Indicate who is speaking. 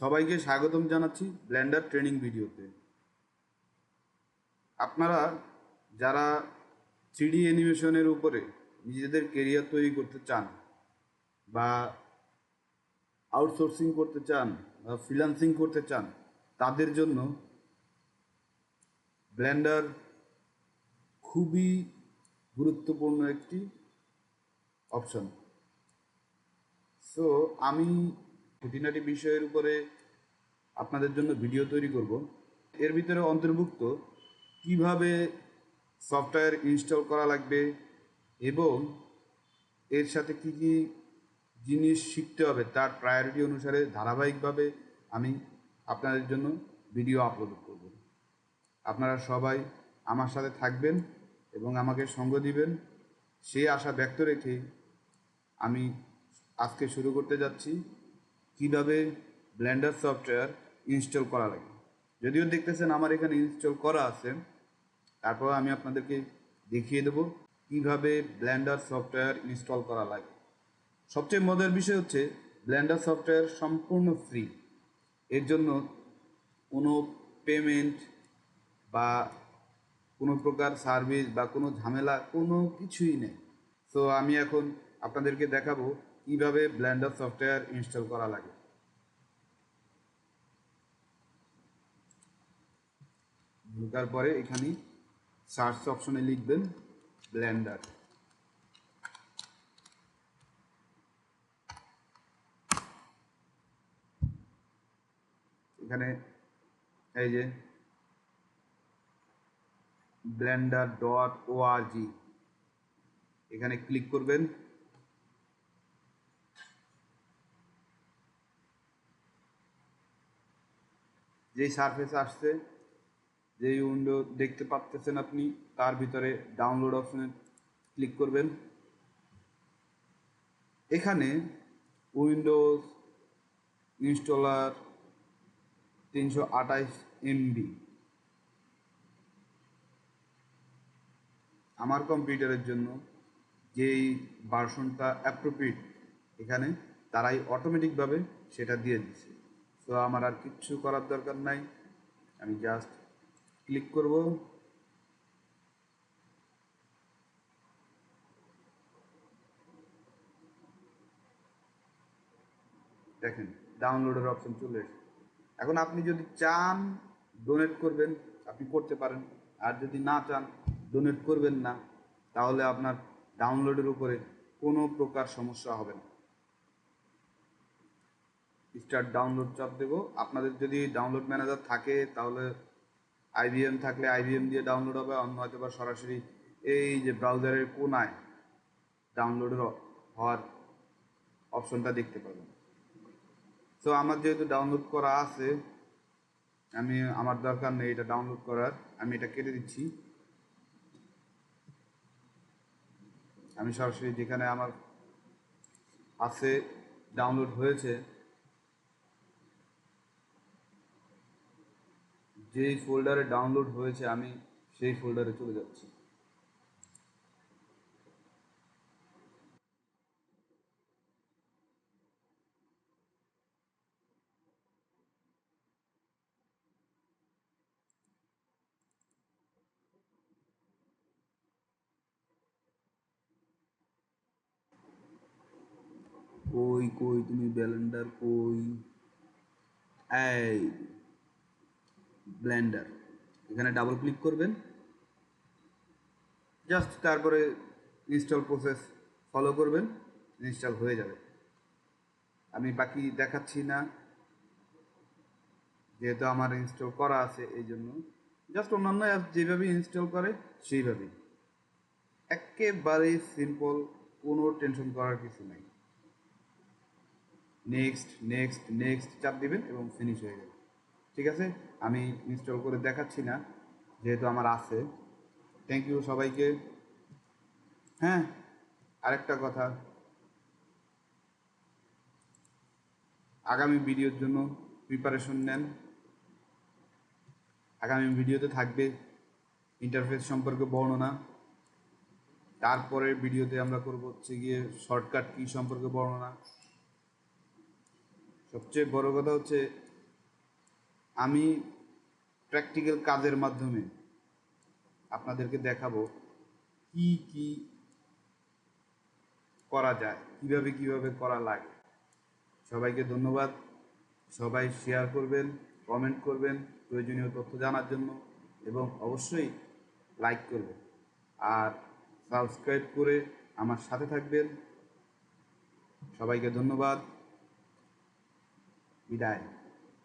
Speaker 1: সবাইকে স্বাগতম জানাচ্ছি ব্লেন্ডার ট্রেনিং ভিডিওতে। আপনারা যারা 3D অ্যানিমেশনের উপরে নিজেদের কেরিয়ার তৈরি করতে চান বা আউটসোর্সিং করতে চান বা ফ্রিল্যান্সিং করতে চান, তাদের জন্য ব্লেন্ডার খুবই গুরুত্বপূর্ণ একটি অপশন। সো আমি খুঁটিনাটি বিষয়ের উপরে আপনাদের জন্য ভিডিও তৈরি করব। এর ভিতরে অন্তর্ভুক্ত কিভাবে সফটওয়্যার ইনস্টল করা লাগবে এবং এর সাথে কি কি জিনিস শিখতে হবে তার প্রায়োরিটি অনুসারে ধারাবাহিকভাবে আমি আপনাদের জন্য ভিডিও আপলোড করব। আপনারা সবাই আমার সাথে থাকবেন এবং আমাকে সঙ্গ দিবেন, সেই আশা ব্যক্ত রেখে আমি আজকে শুরু করতে যাচ্ছি কিভাবে ব্লেন্ডার সফটওয়্যার ইনস্টল করা লাগে। যদিও দেখতেছেন আমার এখানে ইনস্টল করা আছে, তারপর আমি আপনাদেরকে দেখিয়ে দেব কিভাবে ব্লেন্ডার সফটওয়্যার ইনস্টল করা লাগে। সবচেয়ে মজার বিষয় হচ্ছে ব্লেন্ডার সফটওয়্যার সম্পূর্ণ ফ্রি। এর জন্য কোনো পেমেন্ট বা কোনো প্রকার সার্ভিস বা কোনো ঝামেলা কোনো কিছুই নেই। সো আমি এখন আপনাদেরকে দেখাবো কিভাবে ব্লেন্ডার সফটওয়্যার ইনস্টল করা লাগে। ঢোকার পরে এখানে সার্চ অপশনে লিখবেন ব্লেন্ডার। এখানে এই যে blender.org, এখানে ক্লিক করবেন। যেই সারফেস আসছে, যেই উইন্ডো দেখতে পাচ্ছেন আপনি, তার ভিতরে ডাউনলোড অপশনে ক্লিক করবেন। এখানে উইন্ডোজ ইনস্টলার 328 MB, আমার কম্পিউটারের জন্য যেই ভার্সনটা অ্যাপ্রোপ্রিয়েট এখানে তারাই অটোমেটিকভাবে সেটা দিয়ে দিচ্ছে। তো আমার আর কিচ্ছু করার দরকার নাই, আমি জাস্ট ক্লিক করব। দেখেন ডাউনলোডের অপশন চলে এসেছে। এখন আপনি যদি চান ডোনেট করবেন, আপনি করতে পারেন। আর যদি না চান ডোনেট করবেন না, তাহলে আপনার ডাউনলোডের উপরে কোনো প্রকার সমস্যা হবে না। স্টার্ট ডাউনলোড চাপ দেবো। আপনাদের যদি ডাউনলোড ম্যানেজার থাকে তাহলে IBM থাকলে IBM দিয়ে ডাউনলোড হবে, অন্য হয়তো বা সরাসরি এই যে ব্রাউজারের কোনায় ডাউনলোডের হওয়ার অপশনটা দেখতে পাবেন। তো আমার যেহেতু ডাউনলোড করা আছে, আমার দরকার নেই এটা ডাউনলোড করার, আমি এটা কেটে দিচ্ছি। আমি সরাসরি যেখানে আমার আছে ডাউনলোড হয়েছে, যেই ফোল্ডারে ডাউনলোড হয়েছে আমি সেই ফোল্ডারে চলে যাচ্ছি। কই কই তুমি ব্লেন্ডার কই? এই ব্লেন্ডার, এখানে ডাবল ক্লিক করবেন। জাস্ট তারপরে ইনস্টল প্রসেস ফলো করবেন, ইনস্টল হয়ে যাবে। আমি বাকি দেখাচ্ছি না, যেহেতু আমার ইনস্টল করা আছে এই জন্য। জাস্ট অন্যান্য অ্যাপ যেভাবে ইনস্টল করে সেইভাবেই, একেবারে সিম্পল, কোনো টেনশন করার কিছু নেই। নেক্সট নেক্সট নেক্সট চাপ দিবেন এবং ফিনিশ হয়ে যাবে। ঠিক আছে, আমি ইনস্টল করে দেখাচ্ছি না যেহেতু আমার আছে। থ্যাংক ইউ সবাইকে। হ্যাঁ, আরেকটা কথা, আগামী ভিডিওর জন্য প্রিপারেশন নেন। আগামী ভিডিওতে থাকবে ইন্টারফেস সম্পর্কে বর্ণনা, তারপরের ভিডিওতে আমরা করব হচ্ছে গিয়ে শর্টকাট কি সম্পর্কে বর্ণনা। সবচেয়ে বড় কথা হচ্ছে আমি প্র্যাকটিক্যাল কাজের মাধ্যমে আপনাদেরকে দেখাবো কি কি করা যায়, কিভাবে কিভাবে করা লাগে। সবাইকে ধন্যবাদ। সবাই শেয়ার করবেন, কমেন্ট করবেন প্রয়োজনীয় তথ্য জানার জন্য, এবং অবশ্যই লাইক করবেন আর সাবস্ক্রাইব করে আমার সাথে থাকবেন। সবাইকে ধন্যবাদ। বিদায়।